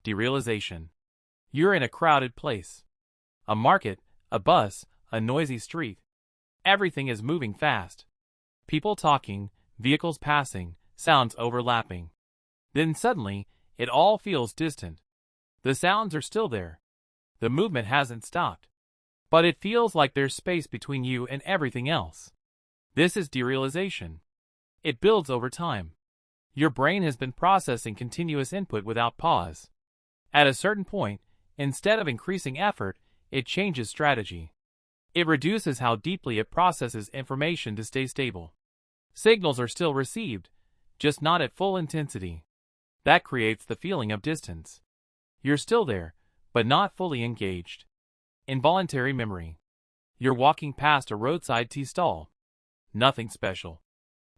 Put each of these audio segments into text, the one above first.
Derealization. You're in a crowded place. A market, a bus, a noisy street. Everything is moving fast. People talking, vehicles passing, sounds overlapping. Then suddenly, it all feels distant. The sounds are still there. The movement hasn't stopped. But it feels like there's space between you and everything else. This is derealization. It builds over time. Your brain has been processing continuous input without pause. At a certain point, instead of increasing effort, it changes strategy. It reduces how deeply it processes information to stay stable. Signals are still received, just not at full intensity. That creates the feeling of distance. You're still there, but not fully engaged. Involuntary memory. You're walking past a roadside tea stall. Nothing special.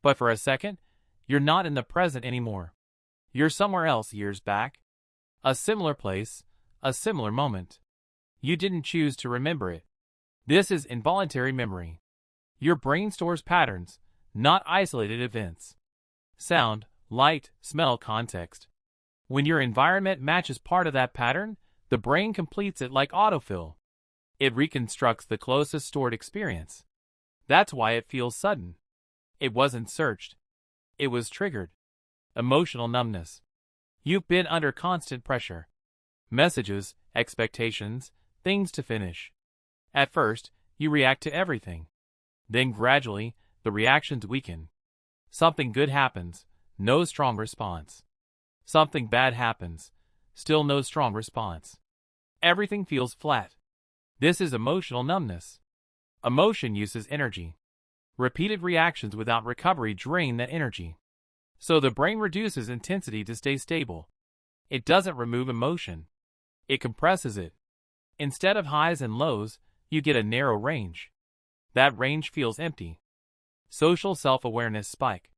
But for a second, you're not in the present anymore. You're somewhere else years back. A similar place, a similar moment. You didn't choose to remember it. This is involuntary memory. Your brain stores patterns, not isolated events. Sound, light, smell, context. When your environment matches part of that pattern, the brain completes it like autofill. It reconstructs the closest stored experience. That's why it feels sudden. It wasn't searched. It was triggered. Emotional numbness. You've been under constant pressure. Messages, expectations, things to finish. At first, you react to everything. Then gradually, the reactions weaken. Something good happens, no strong response. Something bad happens, still no strong response. Everything feels flat. This is emotional numbness. Emotion uses energy. Repeated reactions without recovery drain that energy. So the brain reduces intensity to stay stable. It doesn't remove emotion. It compresses it. Instead of highs and lows, you get a narrow range. That range feels empty. Social self-awareness spike.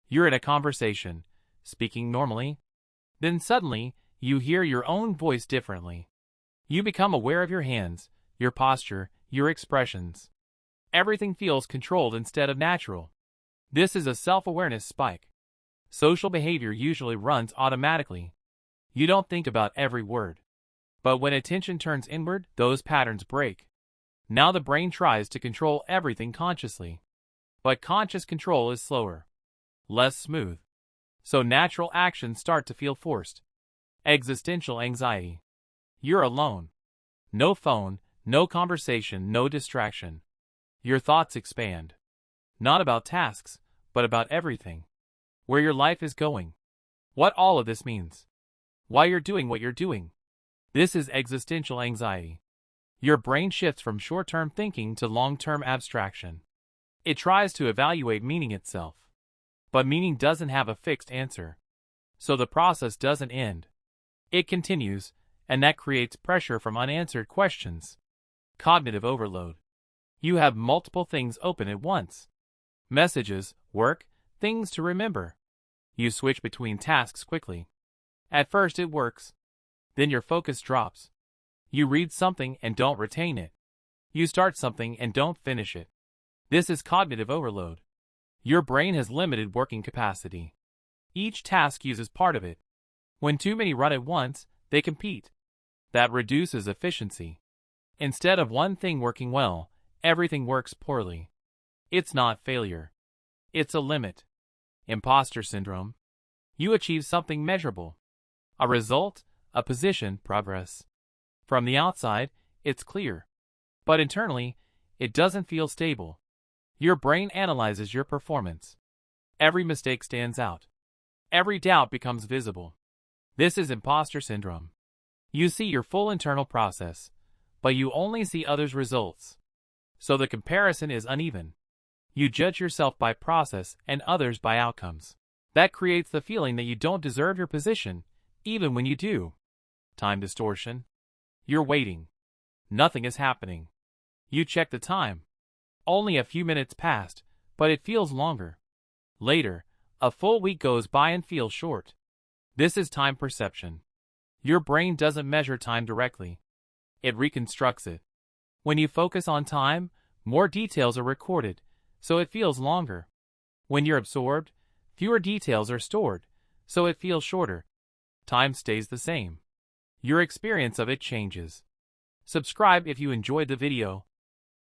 You're in a conversation, speaking normally. Then suddenly, you hear your own voice differently. You become aware of your hands, your posture, your expressions. Everything feels controlled instead of natural. This is a self-awareness spike. Social behavior usually runs automatically. You don't think about every word. But when attention turns inward, those patterns break. Now the brain tries to control everything consciously. But conscious control is slower, less smooth. So natural actions start to feel forced. Existential anxiety. You're alone. No phone, no conversation, no distraction. Your thoughts expand. Not about tasks, but about everything. Where your life is going. What all of this means. Why you're doing what you're doing. This is existential anxiety. Your brain shifts from short-term thinking to long-term abstraction. It tries to evaluate meaning itself. But meaning doesn't have a fixed answer. So the process doesn't end. It continues, and that creates pressure from unanswered questions. Cognitive overload. You have multiple things open at once. Messages, work, things to remember. You switch between tasks quickly. At first it works. Then your focus drops. You read something and don't retain it. You start something and don't finish it. This is cognitive overload. Your brain has limited working capacity. Each task uses part of it. When too many run at once, they compete. That reduces efficiency. Instead of one thing working well, everything works poorly. It's not failure. It's a limit. Impostor syndrome. You achieve something measurable. A result, a position, progress. From the outside, it's clear. But internally, it doesn't feel stable. Your brain analyzes your performance. Every mistake stands out. Every doubt becomes visible. This is impostor syndrome. You see your full internal process, but you only see others' results. So the comparison is uneven. You judge yourself by process and others by outcomes. That creates the feeling that you don't deserve your position, even when you do. Time distortion. You're waiting. Nothing is happening. You check the time. Only a few minutes passed, but it feels longer. Later, a full week goes by and feels short. This is time perception. Your brain doesn't measure time directly. It reconstructs it. When you focus on time, more details are recorded, so it feels longer. When you're absorbed, fewer details are stored, so it feels shorter. Time stays the same. your experience of it changes. Subscribe if you enjoyed the video.